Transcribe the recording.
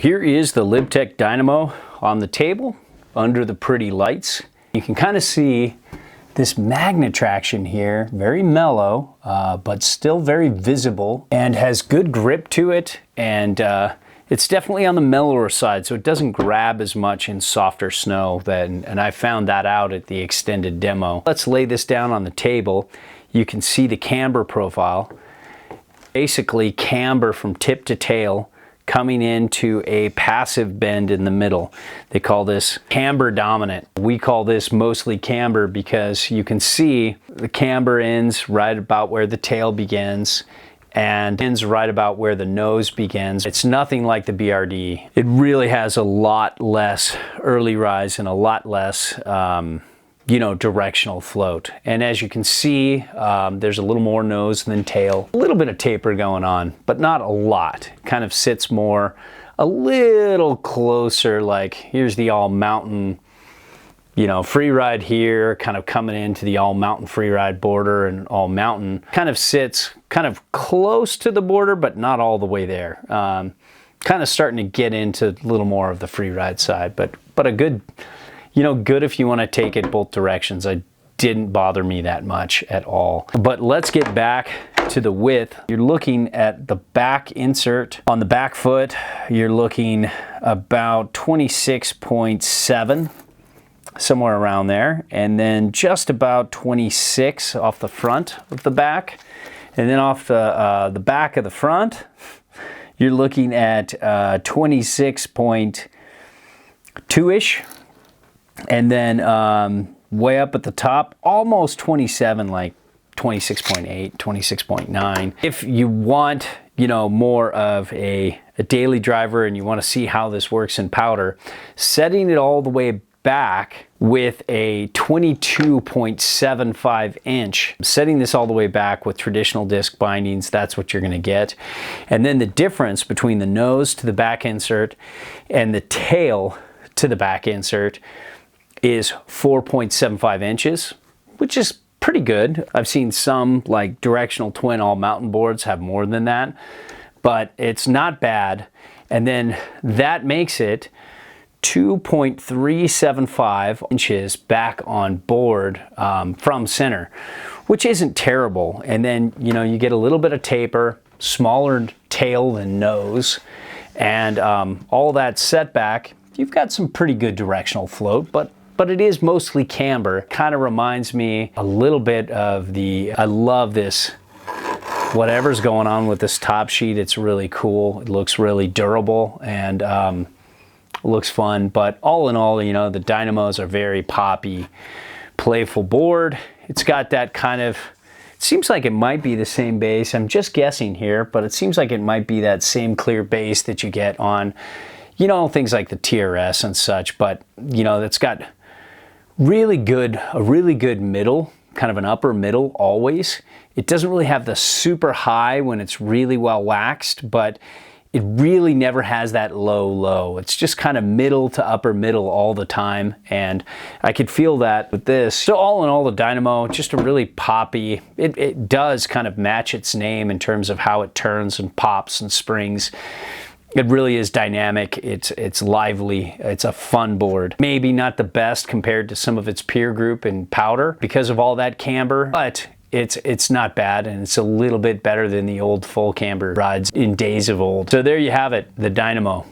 Here is the LibTech Dynamo on the table under the pretty lights. You can kind of see this magnet traction here, very mellow, but still very visible and has good grip to it. And it's definitely on the mellower side, so it doesn't grab as much in softer snow. And I found that out at the extended demo. Let's lay this down on the table. You can see the camber profile. Basically camber from tip to tail, coming into a passive bend in the middle. They call this camber dominant. We call this mostly camber because you can see the camber ends right about where the tail begins and ends right about where the nose begins. It's nothing like the BRD. It really has a lot less early rise and a lot less directional float. And as you can see, there's a little more nose than tail. A little bit of taper going on, but not a lot. Kind of sits more, a little closer, like here's the all mountain, free ride here, kind of coming into the all mountain free ride border, and all mountain kind of sits kind of close to the border, but not all the way there. Kind of starting to get into a little more of the free ride side, but a good, good if you want to take it both directions. It didn't bother me that much at all. But let's get back to the width. You're looking at the back insert. On the back foot, you're looking about 26.7, somewhere around there. And then just about 26 off the front of the back. And then off the back of the front, you're looking at 26.2-ish. And then way up at the top, almost 27, like 26.8, 26.9. If you want, more of a daily driver and you want to see how this works in powder, setting it all the way back with a 22.75 inch, setting this all the way back with traditional disc bindings, that's what you're going to get. And then the difference between the nose to the back insert and the tail to the back insert is 4.75 inches, which is pretty good. I've seen some like directional twin all mountain boards have more than that, but it's not bad. And then that makes it 2.375 inches back on board from center, which isn't terrible. And then, you get a little bit of taper, smaller tail than nose, and all that setback. You've got some pretty good directional float, but it is mostly camber. Kind of reminds me a little bit of I love this, whatever's going on with this top sheet. It's really cool. It looks really durable and looks fun. But all in all, the Dynamos are very poppy, playful board. It's got that kind of, it seems like it might be the same base. I'm just guessing here, but it seems like it might be that same clear base that you get on, things like the TRS and such. But, it's got a really good middle, kind of an upper middle always. It doesn't really have the super high when it's really well waxed, but it really never has that low. It's just kind of middle to upper middle all the time, and I could feel that with this. So all in all, the Dynamo, just a really poppy, it does kind of match its name in terms of how it turns and pops and springs. It really is dynamic, it's lively, it's a fun board. Maybe not the best compared to some of its peer group in powder because of all that camber, but it's not bad, and it's a little bit better than the old full camber rides in days of old. So there you have it, the Dynamo.